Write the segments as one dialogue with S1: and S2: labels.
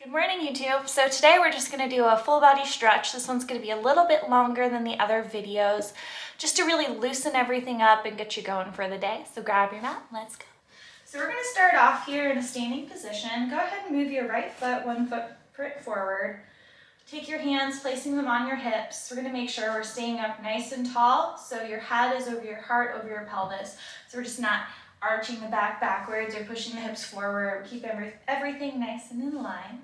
S1: Good morning, YouTube. So today we're just going to do a full body stretch. This one's going to be a little bit longer than the other videos, just to really loosen everything up and get you going for the day. So grab your mat, let's go. So we're going to start off here in a standing position. Go ahead and move your right foot 1 footprint forward. Take your hands, placing them on your hips. We're going to make sure we're staying up nice and tall, so your head is over your heart, over your pelvis. So we're just not arching the back backwards or pushing the hips forward. Keep everything nice and in line.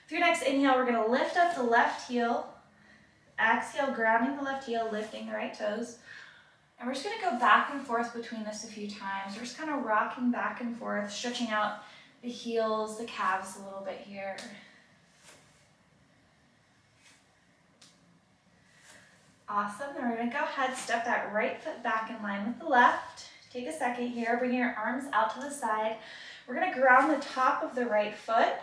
S1: For your next inhale, we're going to lift up the left heel. Exhale, grounding the left heel, lifting the right toes. And we're just going to go back and forth between this a few times. We're just kind of rocking back and forth, stretching out the heels, the calves a little bit here. Awesome. Then we're going to go ahead, step that right foot back in line with the left. Take a second here, bring your arms out to the side. We're going to ground the top of the right foot.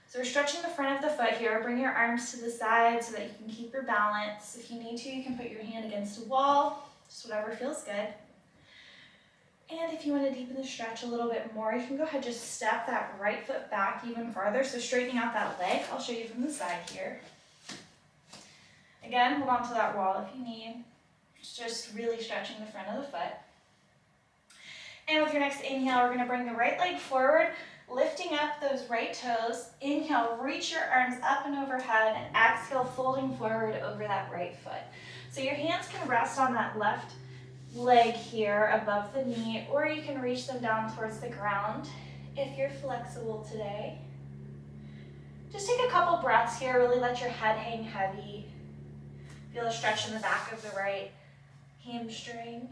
S1: So we're stretching the front of the foot here. Bring your arms to the side so that you can keep your balance. If you need to, you can put your hand against a wall, just whatever feels good. And if you want to deepen the stretch a little bit more, you can go ahead, just step that right foot back even farther. So straightening out that leg. I'll show you from the side here. Again, hold on to that wall if you need. Just really stretching the front of the foot. And with your next inhale, we're going to bring the right leg forward, lifting up those right toes. Inhale, reach your arms up and overhead, and exhale, folding forward over that right foot. So your hands can rest on that left leg here above the knee, or you can reach them down towards the ground if you're flexible today. Just take a couple breaths here, really let your head hang heavy. Feel a stretch in the back of the right hamstring.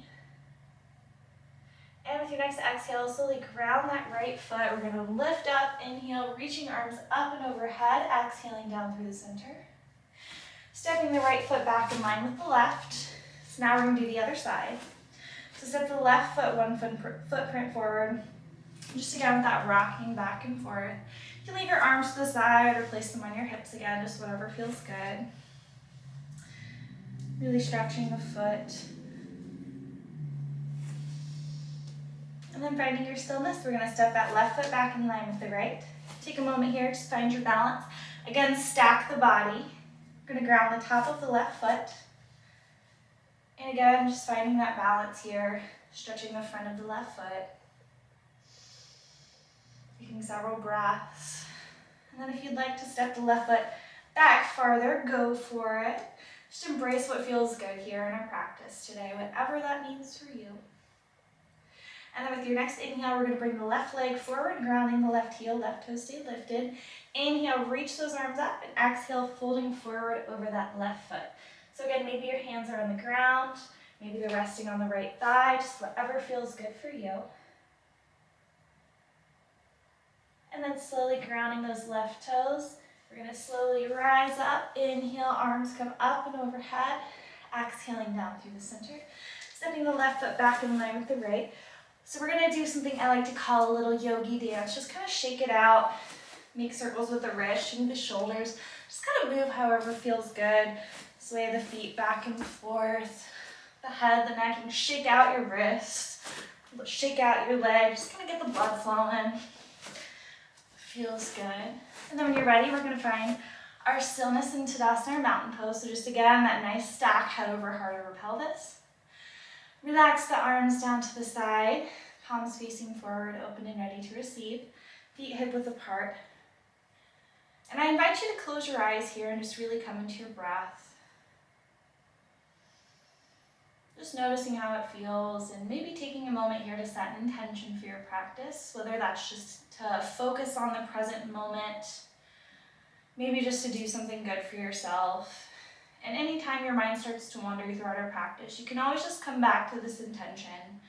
S1: And with your next exhale, slowly ground that right foot. We're going to lift up, inhale, reaching arms up and overhead, exhaling down through the center. Stepping the right foot back in line with the left. So now we're going to do the other side. So step the left foot 1 footprint forward. Just again with that rocking back and forth. You can leave your arms to the side or place them on your hips again, just whatever feels good. Really stretching the foot. And then finding your stillness, we're going to step that left foot back in line with the right. Take a moment here, just find your balance. Again, stack the body. We're going to ground the top of the left foot. And again, just finding that balance here, stretching the front of the left foot. Taking several breaths. And then if you'd like to step the left foot back farther, go for it. Just embrace what feels good here in our practice today, whatever that means for you. And then with your next inhale, we're going to bring the left leg forward, grounding the left heel, left toe stay lifted. Inhale, reach those arms up, and exhale, folding forward over that left foot. So again, maybe your hands are on the ground, maybe they're resting on the right thigh, just whatever feels good for you. And then slowly grounding those left toes. We're going to slowly rise up, inhale, arms come up and overhead, exhaling down through the center. Stepping the left foot back in line with the right. So we're going to do something I like to call a little yogi dance. Just kind of shake it out, make circles with the wrist, shake the shoulders. Just kind of move however feels good. Sway the feet back and forth, the head, the neck. You can shake out your wrist, shake out your leg. Just kind of get the blood flowing. Feels good. And then when you're ready, we're going to find our stillness in Tadasana or mountain pose. So just again, that nice stack, head over heart over pelvis. Relax the arms down to the side, palms facing forward, open and ready to receive. Feet hip width apart. And I invite you to close your eyes here and just really come into your breath. Just noticing how it feels and maybe taking a moment here to set an intention for your practice, whether that's just to focus on the present moment, maybe just to do something good for yourself. And anytime your mind starts to wander throughout our practice, you can always just come back to this intention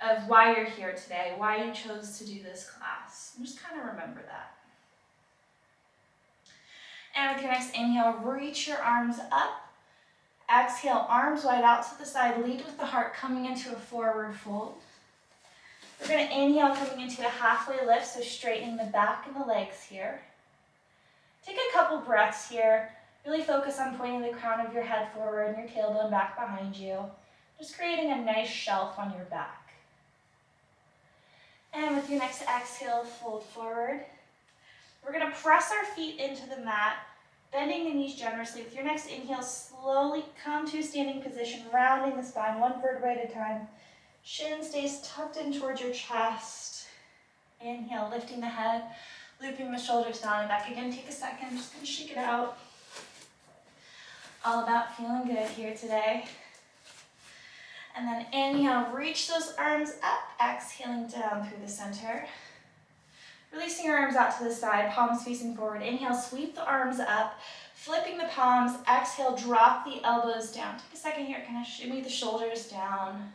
S1: of why you're here today, why you chose to do this class. And just kind of remember that. And with your next inhale, reach your arms up. Exhale, arms wide out to the side. Lead with the heart coming into a forward fold. We're going to inhale, coming into a halfway lift, so straightening the back and the legs here. Take a couple breaths here. Really focus on pointing the crown of your head forward and your tailbone back behind you. Just creating a nice shelf on your back. And with your next exhale, fold forward. We're gonna press our feet into the mat, bending the knees generously. With your next inhale, slowly come to a standing position, rounding the spine, one vertebrae at a time. Shin stays tucked in towards your chest. Inhale, lifting the head, looping the shoulders down and back. Again, take a second, just gonna shake it out. All about feeling good here today. And then inhale, reach those arms up, exhaling down through the center. Releasing your arms out to the side, palms facing forward. Inhale, sweep the arms up, flipping the palms. Exhale, drop the elbows down. Take a second here, kind of shimmy the shoulders down.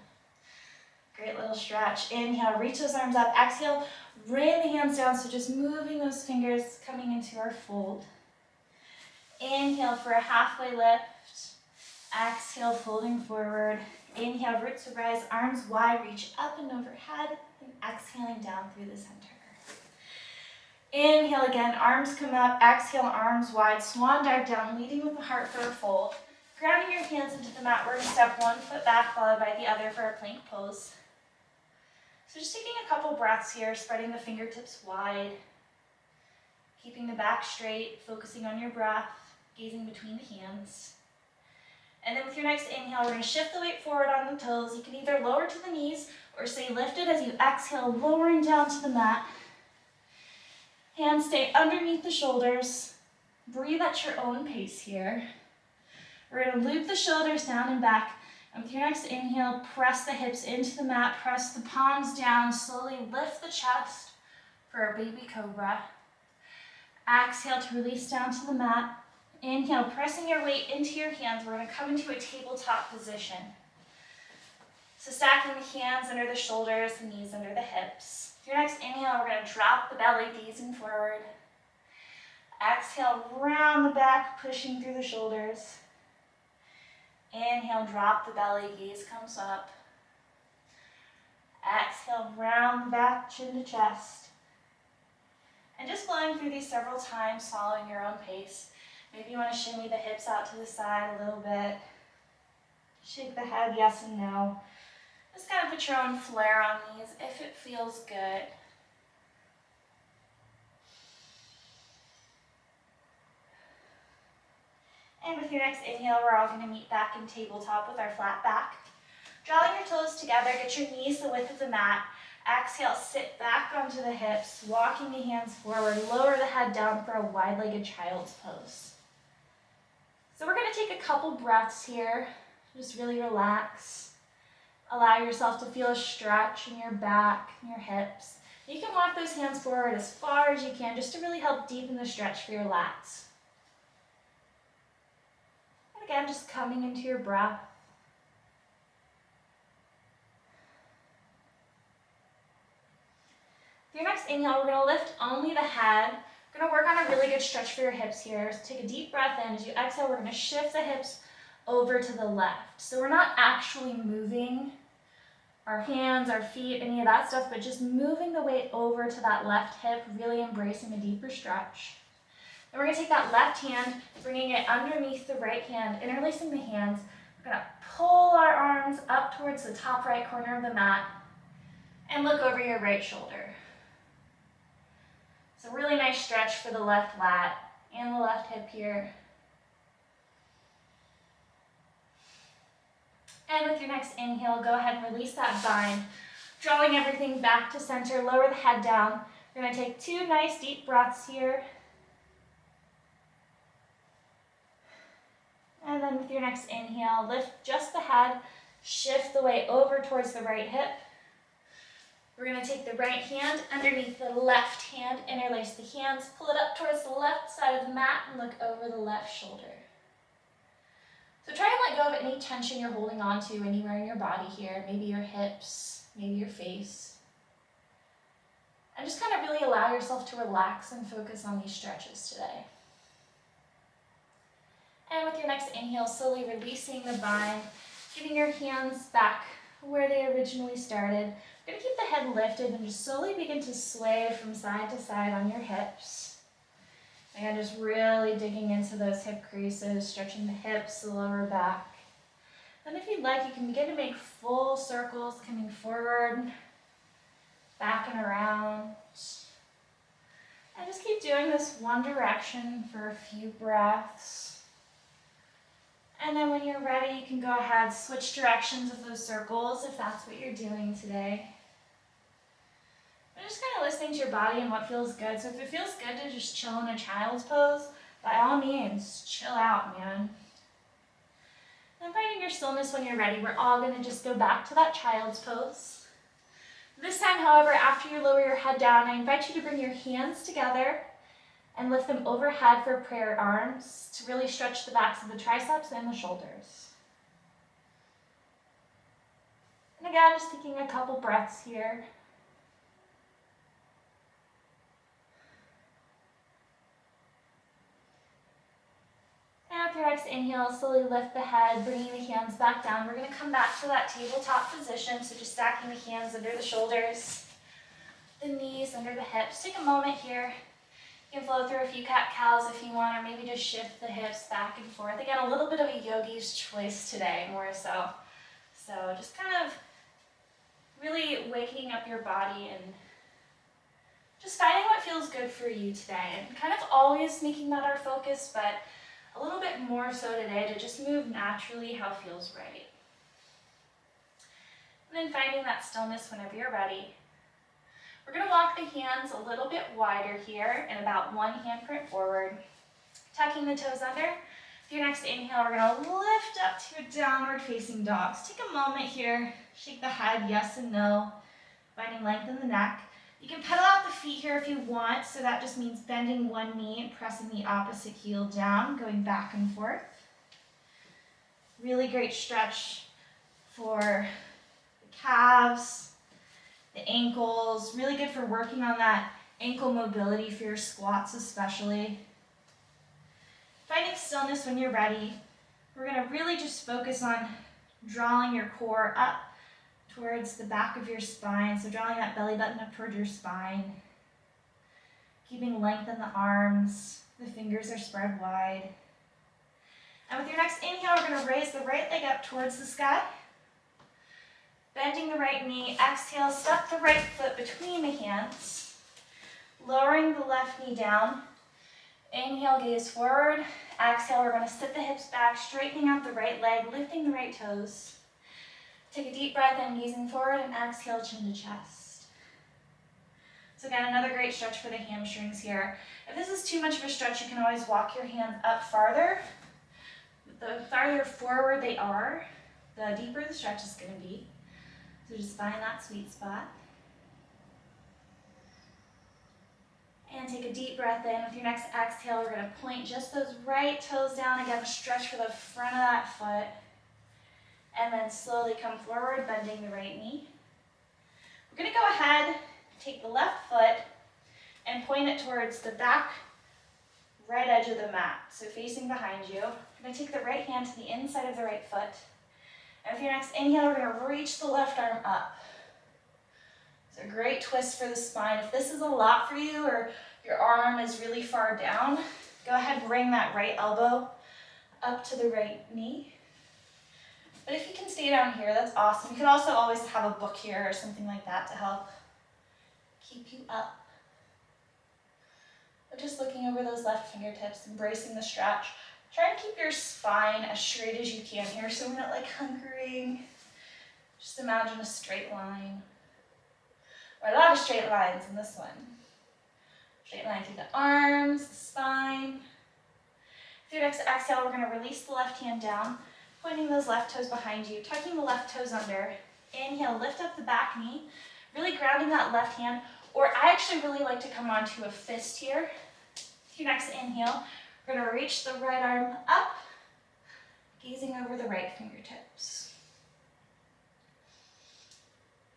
S1: Great little stretch. Inhale, reach those arms up. Exhale, rain the hands down, so just moving those fingers coming into our fold. Inhale for a halfway lift. Exhale, folding forward. Inhale, roots to rise, arms wide, reach up and overhead, and exhaling down through the center. Inhale again, arms come up. Exhale, arms wide, swan dive down, leading with the heart for a fold. Grounding your hands into the mat, we're going to step one foot back, followed by the other for our plank pose. So just taking a couple breaths here, spreading the fingertips wide, keeping the back straight, focusing on your breath, gazing between the hands. And then with your next inhale, we're going to shift the weight forward on the toes. You can either lower to the knees or stay lifted as you exhale, lowering down to the mat. Hands stay underneath the shoulders. Breathe at your own pace here. We're going to loop the shoulders down and back. And with your next inhale, press the hips into the mat, press the palms down, slowly lift the chest for our baby cobra. Exhale to release down to the mat. Inhale, pressing your weight into your hands. We're going to come into a tabletop position. So stacking the hands under the shoulders, the knees under the hips. With your next inhale, we're going to drop the belly, gazing forward. Exhale, round the back, pushing through the shoulders. Inhale, drop the belly, gaze comes up. Exhale, round the back, chin to chest. And just flowing through these several times, following your own pace. Maybe you want to shimmy the hips out to the side a little bit. Shake the head, yes and no. Just kind of put your own flair on these if it feels good. And with your next inhale, we're all going to meet back in tabletop with our flat back. Drawing your toes together, get your knees the width of the mat. Exhale, sit back onto the hips, walking the hands forward. Lower the head down for a wide-legged child's pose. So we're going to take a couple breaths here. Just really relax. Allow yourself to feel a stretch in your back and your hips. You can walk those hands forward as far as you can just to really help deepen the stretch for your lats. And again, just coming into your breath. For your next inhale, we're going to lift only the head. We're going to work on a really good stretch for your hips here. So take a deep breath in. As you exhale, we're going to shift the hips over to the left. So we're not actually moving our hands, our feet, any of that stuff, but just moving the weight over to that left hip, really embracing a deeper stretch. Then we're going to take that left hand, bringing it underneath the right hand, interlacing the hands. We're going to pull our arms up towards the top right corner of the mat and look over your right shoulder. It's a really nice stretch for the left lat and the left hip here. And with your next inhale, go ahead and release that bind, drawing everything back to center, lower the head down. We're going to take two nice deep breaths here. And then with your next inhale, lift just the head, shift the weight over towards the right hip. We're going to take the right hand underneath the left hand, interlace the hands, pull it up towards the left side of the mat, and look over the left shoulder. So try and let go of any tension you're holding on to anywhere in your body here, maybe your hips, maybe your face. And just kind of really allow yourself to relax and focus on these stretches today. And with your next inhale, slowly releasing the bind, giving your hands back where they originally started. You're going to keep the head lifted and just slowly begin to sway from side to side on your hips. Again, just really digging into those hip creases, stretching the hips, the lower back. Then if you'd like, you can begin to make full circles coming forward, back and around. And just keep doing this one direction for a few breaths. And then when you're ready, you can go ahead, switch directions of those circles if that's what you're doing today. But just kind of listening to your body and what feels good. So if it feels good to just chill in a child's pose, by all means, chill out, man. And finding your stillness when you're ready, we're all going to just go back to that child's pose. This time, however, after you lower your head down, I invite you to bring your hands together and lift them overhead for prayer arms to really stretch the backs of the triceps and the shoulders. And again, just taking a couple breaths here. After your next inhale, slowly lift the head, bringing the hands back down. We're going to come back to that tabletop position, so just stacking the hands under the shoulders, the knees under the hips. Take a moment here. You can flow through a few cat-cows if you want, or maybe just shift the hips back and forth. Again, a little bit of a yogi's choice today, more so. So just kind of really waking up your body and just finding what feels good for you today. And kind of always making that our focus, but a little bit more so today to just move naturally how feels right. And then finding that stillness whenever you're ready. We're going to walk the hands a little bit wider here and about one handprint forward, tucking the toes under. For your next inhale, we're going to lift up to a downward facing dog. So take a moment here, shake the head yes and no, finding length in the neck. You can pedal out the feet here if you want, so that just means bending one knee and pressing the opposite heel down, going back and forth. Really great stretch for the calves, the ankles, really good for working on that ankle mobility for your squats especially. Finding stillness when you're ready, we're going to really just focus on drawing your core up towards the back of your spine, so drawing that belly button up towards your spine. Keeping length in the arms, the fingers are spread wide. And with your next inhale, we're going to raise the right leg up towards the sky. Bending the right knee, exhale, step the right foot between the hands. Lowering the left knee down. Inhale, gaze forward. Exhale, we're going to sit the hips back, straightening out the right leg, lifting the right toes. Take a deep breath in, gazing forward, and exhale, chin to chest. So again, another great stretch for the hamstrings here. If this is too much of a stretch, you can always walk your hands up farther. The farther forward they are, the deeper the stretch is going to be. So just find that sweet spot. And take a deep breath in. With your next exhale, we're going to point just those right toes down. Again, a stretch for the front of that foot. And then slowly come forward, bending the right knee. We're going to go ahead, take the left foot, and point it towards the back right edge of the mat, so facing behind you. We're going to take the right hand to the inside of the right foot. And with your next inhale, we're going to reach the left arm up. It's a great twist for the spine. If this is a lot for you, or your arm is really far down, go ahead and bring that right elbow up to the right knee. But if you can stay down here, that's awesome. You can also always have a book here or something like that to help keep you up. But just looking over those left fingertips, embracing the stretch. Try and keep your spine as straight as you can here, so we're not like hunkering. Just imagine a straight line. Or a lot of straight lines in this one. Straight line through the arms, the spine. Through your next exhale, we're going to release the left hand down, pointing those left toes behind you, tucking the left toes under. Inhale, lift up the back knee, really grounding that left hand. Or I actually really like to come onto a fist here. With your next inhale, we're going to reach the right arm up, gazing over the right fingertips.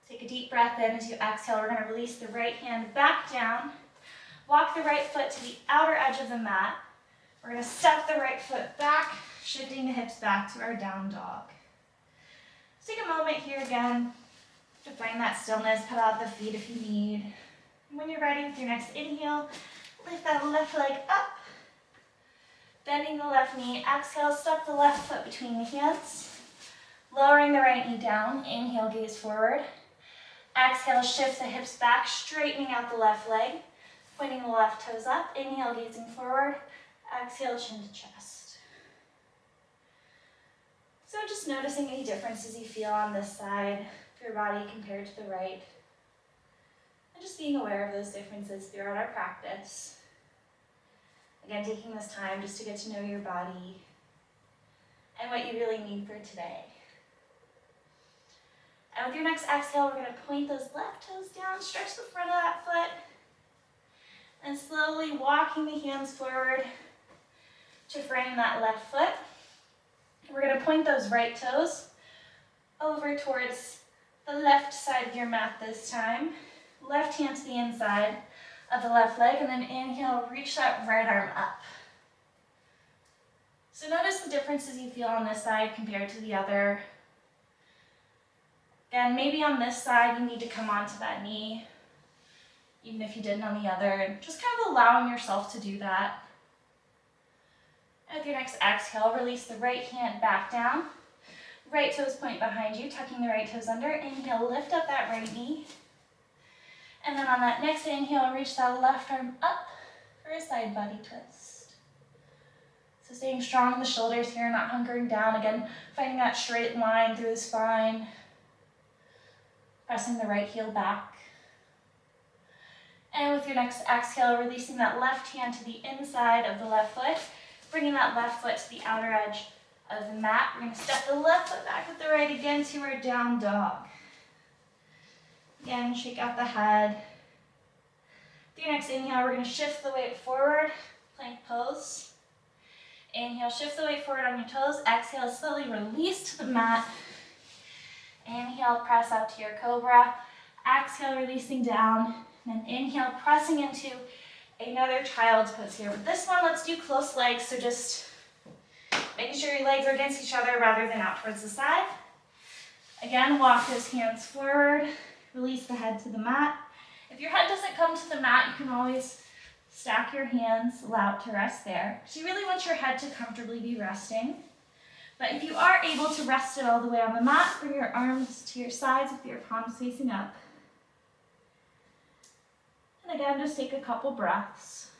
S1: Take a deep breath in. As you exhale, we're going to release the right hand back down. Walk the right foot to the outer edge of the mat. We're going to step the right foot back, shifting the hips back to our down dog. Let's take a moment here again to find that stillness. Put out the feet if you need. And when you're ready with your next inhale, lift that left leg up. Bending the left knee. Exhale, step the left foot between the hands. Lowering the right knee down. Inhale, gaze forward. Exhale, shift the hips back, straightening out the left leg. Pointing the left toes up, inhale, gazing forward, exhale, chin to chest. So just noticing any differences you feel on this side of your body compared to the right. And just being aware of those differences throughout our practice. Again, taking this time just to get to know your body and what you really need for today. And with your next exhale, we're going to point those left toes down, stretch the front of that foot, and slowly walking the hands forward to frame that left foot. We're going to point those right toes over towards the left side of your mat this time. Left hand to the inside of the left leg, and then inhale, reach that right arm up. So notice the differences you feel on this side compared to the other. Again, maybe on this side you need to come onto that knee, even if you didn't on the other, and just kind of allowing yourself to do that. And with your next exhale, release the right hand back down. Right toes point behind you, tucking the right toes under. Inhale, lift up that right knee. And then on that next inhale, reach that left arm up for a side body twist. So staying strong in the shoulders here, not hunkering down. Again, finding that straight line through the spine. Pressing the right heel back. And with your next exhale, releasing that left hand to the inside of the left foot, bringing that left foot to the outer edge of the mat. We're going to step the left foot back with the right again to our down dog. Again, shake out the head. With your next inhale, we're going to shift the weight forward, plank pose. Inhale, shift the weight forward on your toes. Exhale, slowly release to the mat. Inhale, press up to your cobra. Exhale, releasing down. And then inhale, pressing into another child's pose here. With this one, let's do close legs. So just making sure your legs are against each other rather than out towards the side. Again, walk those hands forward. Release the head to the mat. If your head doesn't come to the mat, you can always stack your hands, allow it to rest there. So you really want your head to comfortably be resting. But if you are able to rest it all the way on the mat, bring your arms to your sides with your palms facing up. And again, just take a couple breaths.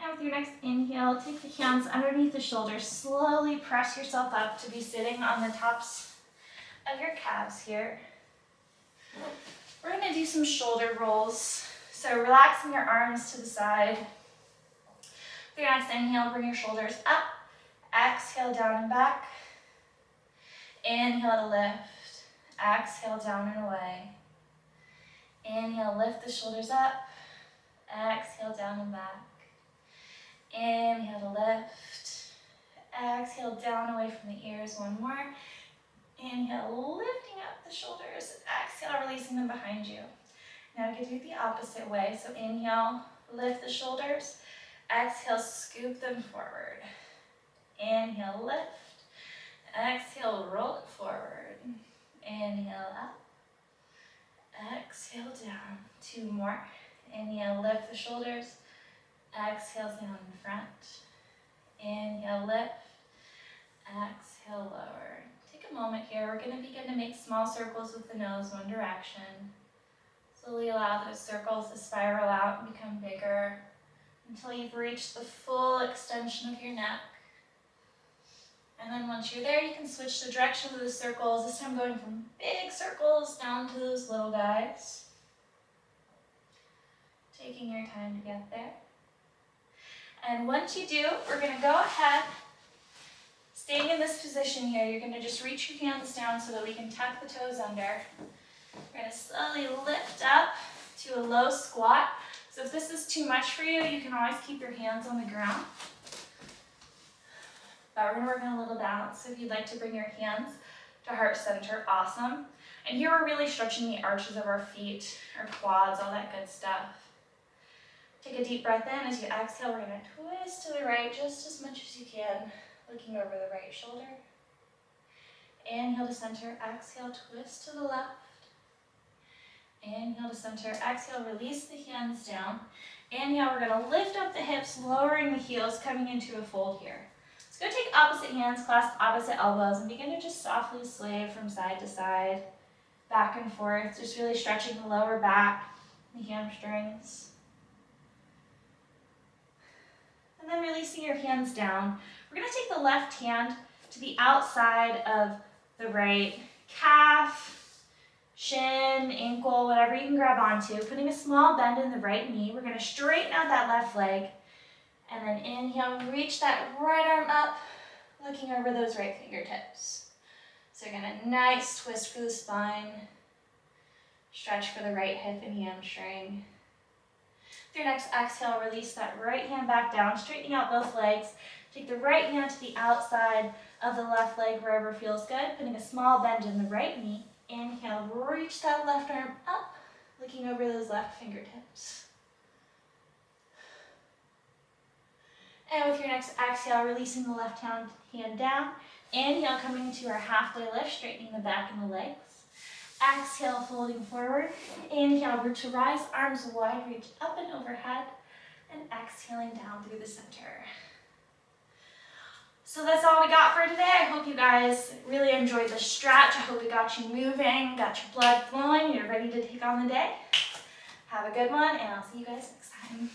S1: And with your next inhale, take the hands underneath the shoulders. Slowly press yourself up to be sitting on the tops of your calves here. We're going to do some shoulder rolls. So relaxing your arms to the side. With your next inhale, bring your shoulders up. Exhale, down and back. Inhale to lift. Exhale, down and away. Inhale, lift the shoulders up. Exhale, down and back. Inhale to lift. Exhale, down away from the ears. One more. Inhale, lifting up the shoulders. Exhale, releasing them behind you. Now we can do it the opposite way. So inhale, lift the shoulders. Exhale, scoop them forward. Inhale, lift. Exhale, roll it forward. Inhale, up. Exhale, down. Two more. Inhale, lift the shoulders. Exhale, down in front. Inhale, lift. Exhale, lower. Take a moment here. We're going to begin to make small circles with the nose, one direction. Slowly allow those circles to spiral out and become bigger until you've reached the full extension of your neck. And then once you're there, you can switch the direction of the circles, this time going from big circles down to those little guys. Taking your time to get there. And once you do, we're going to go ahead, staying in this position here, you're going to just reach your hands down so that we can tuck the toes under. We're going to slowly lift up to a low squat. So if this is too much for you, you can always keep your hands on the ground. But we're going to work on a little balance. So if you'd like to bring your hands to heart center, awesome. And here we're really stretching the arches of our feet, our quads, all that good stuff. Take a deep breath in. As you exhale, we're going to twist to the right just as much as you can, looking over the right shoulder. Inhale to center, exhale, twist to the left. Inhale to center, exhale, release the hands down. Inhale, we're going to lift up the hips, lowering the heels, coming into a fold here. It's So go take opposite hands, clasp opposite elbows, and begin to just softly sway from side to side, back and forth, just really stretching the lower back, the hamstrings. And then releasing your hands down. We're going to take the left hand to the outside of the right calf, shin, ankle, whatever you can grab onto, putting a small bend in the right knee. We're going to straighten out that left leg, and then inhale, reach that right arm up, looking over those right fingertips. So again, a nice twist for the spine, stretch for the right hip and hamstring. With your next exhale, release that right hand back down, straightening out both legs. Take the right hand to the outside of the left leg, wherever feels good, putting a small bend in the right knee. Inhale, reach that left arm up, looking over those left fingertips. And with your next exhale, releasing the left hand down. Inhale, coming to our halfway lift, straightening the back and the legs. Exhale, folding forward. Inhale, root to rise, arms wide, reach up and overhead. And exhaling down through the center. So that's all we got for today. I hope you guys really enjoyed the stretch. I hope we got you moving, got your blood flowing, you're ready to take on the day. Have a good one, and I'll see you guys next time.